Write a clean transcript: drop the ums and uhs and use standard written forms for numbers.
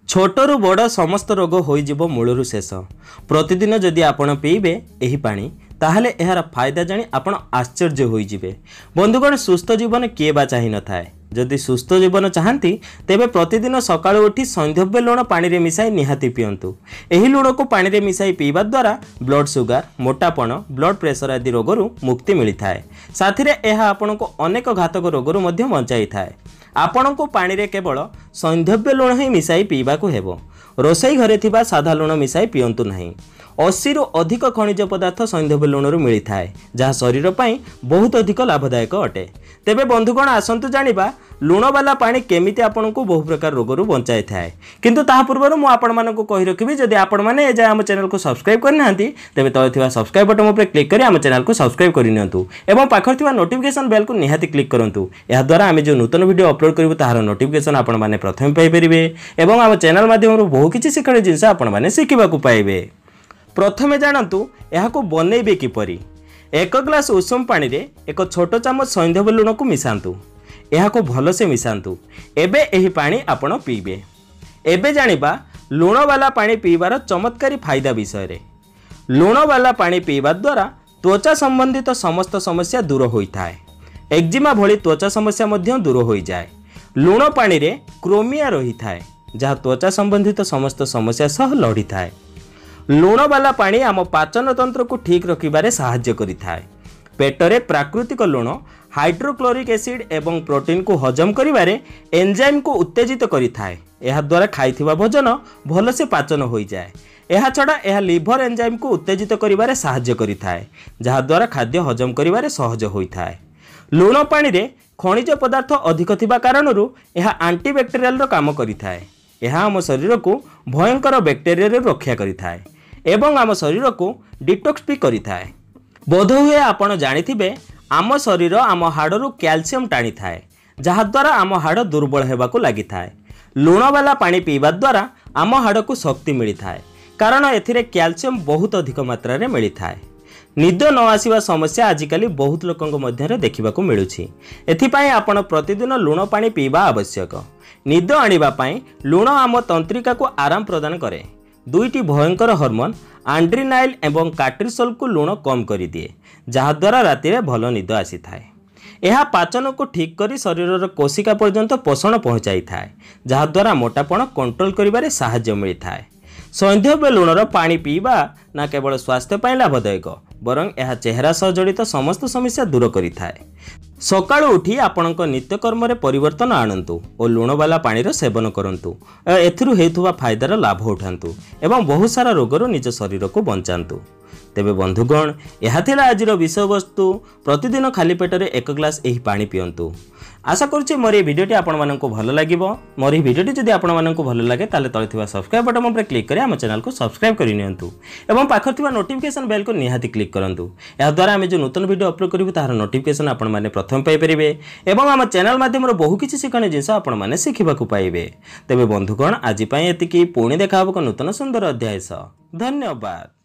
छोटरू बड़ समस्त रोग हो मूलरू शेष। प्रतिदिन जदि आपण पीबे एही पानी ताहले एहार फायदा जानी आपण आश्चर्य होइजिबे। बंधुगण, सुस्थ जीवन किए बा चाहि न थाए। जदि सुस्थ जीवन चाहती तेबे प्रतिदिन सकाळु उठी संध्यव्य लुण पानी रे मिसाई निहाती पियंतु। एही लुण को पानी रे मिसाई पीवा द्वारा ब्लड सुगर, मोटापण, ब्लड प्रेशर आदि रोगरू मुक्ति मिली थाए। साथी रे एहा आपनको अनेक घातक रोगरू मध्य बंचाई थाए। आपण को पानी रे केवल संध्यव्य लुण ही मिसाई पीवा को हेबो। रोसई घरे थिबा साधा लुण मिसाई पियंतु नहीं। 80 रु अधिक खनिज पदार्थ संध्यव्य लुणरू मिली थाए, जहाँ शरीर पाई बहुत अधिक लाभदायक अटे। तेबे बंधुगण, आसंतु जानिबा लुण वाला पानी केमिति आपनको बहु प्रकार रोगरू बंचाई थाए। किंतु ताहा पूर्व मु आपण मानकु कहि रखिबि, जदि आपण माने ए जाय हम चैनल को सब्सक्राइब करना हंती तेबे तळे थिबा सब्सक्राइब बटन ऊपर क्लिक करी हम चैनल को सब्सक्राइब करि नियंतु एवं पाखर थिबा नोटिफिकेशन बेल को निहाती क्लिक करंतु। एहा द्वारा आमे जो नूतन वीडियो अपलोड करिवु ताहार नोटिफिकेशन आपण माने प्रथम पाई परिबे एवं हम चैनल माध्यमरु बहु किछि शिखणी जिंस आपण माने शिखिबाकु पाइबे। प्रथमे जानतु एहाको बनेइबे किपरि। 1 ग्लास उषुम पानी रे एक छोट चामच संध्यव्य लुण को मिसांतु। एहाको भलसे मिसांतु। एबे एही पानी आपण पीबे। एबे जानिबा लुण वाला पानी पीबार चमत्कारी फायदा विषय रे। लुण वाला पानी पीबा द्वारा त्वचा संबंधित समस्त समस्या दूर होइथाए। एक्जिमा भली त्वचा समस्या मध्य दूर होई जाए। लुण पानी रे क्रोमिया रही थाए, जहाँ त्वचा संबंधित समस्त समस्या सह लड़ी थाए। लुण वाला पानी आम पाचन तंत्र को ठीक रखिबारे सहाय्य करिथाए। पेटरे प्राकृतिक लुण हाइड्रोक्लोरिक एसिड एवं प्रोटीन को हजम करिबारे एंजाइम को उत्तेजित करिथाए। एहा द्वारा खाइथिबा भोजन भलसे पाचन होई जाए। एहा छड़ा एहा लिवर एंजाइम को उत्तेजित करिबारे सहाय्य करिथाए, जहा द्वारा खाद्य हजम करिबारे सहज होइथाए। लुण पानी रे खनिज पदार्थ अधिक थिबा कारणरू एहा एंटीबैक्टेरियल काम करिथाए। एहा आम शरीर को भयंकर बैक्टेरिया रे रक्षा करिथाए एवं आम शरीर को डिटॉक्स भी करिथाए। बोध हुए आपण जानिथिबे आम शरीर आम हाड़रू कैल्शियम टाणी थाए, जहा द्वारा आम हाड़ दुर्बल हेबाकू लागि थाए। लुण वाला पानी पीवा द्वारा आम हाड़ को शक्ति मिली थाए, कारण एथिरे कैल्शियम बहुत अधिक मात्रा रे मिली थाए। निद न आसीबा समस्या आजिकली बहुत लोकंक मध्यरे देखिबाकू मिलुछि। एथिपाई आपण प्रतिदिन लुण पानी पीवा आवश्यक। निद आनिबा पाई लुण आम तंत्रिका को आराम प्रदान करे। दुईटी भयंकर हार्मोन एड्रेनालाइन एवं कार्टिसोल को लुण कम कर दिए, जहा द्वारा राति रे भल निद आसी थाए। यह पाचन को ठीक करी शरीर कोशिका पर्यंत पोषण पहुँचाई थाए, जहा द्वारा मोटापण कंट्रोल करिबारे सहाय्य मिली थाए। संध्यव्य लुणर पानी पीवा ना केवल स्वास्थ्य पाई लाभदायक, बरं यह चेहरा सह जड़ित समस्त समस्या दूर करिथाए। सकाळु उठी आपणक नित्यकर्म रे परिवर्तन आणंतु और लुण वाला पानी सेवन करंतु। एथिरु हेतुवा फायदार लाभ उठांतु एवं बहुत सारा रोगरू निज शरीर को बंचांतु। तेबे बंधुगण, यह थिला आजिर विषय वस्तु। प्रतिदिन खाली पेटरे 1 ग्लास एही पानी पियंतु। आशा करुछि मोर ए भिडियोटी आपण माननकु भल लागिबो। मोर ए भिडियोटी जदि आपण माननकु भल लागे ताले तळे थिबा सब्सक्राइब बटन ऊपर क्लिक करी हम चैनल को सब्सक्राइब करि नियंतु एवं पाखर थिबा नोटिफिकेशन बेल को निहाती क्लिक करंतु। या द्वारा हम जो नूतन वीडियो अपलोड करिवु ताहार नोटिफिकेशन आपण माने प्रथम पाई परिबे एवं हम चैनल माध्यम बहु किछि शिखणी जिंस आपण माने शिखिबाकू पाइबे। तेबे बंधुगण, आज पई एतिकी। पुणी देखा हबो नूतन सुंदर अध्याय सह। धन्यवाद।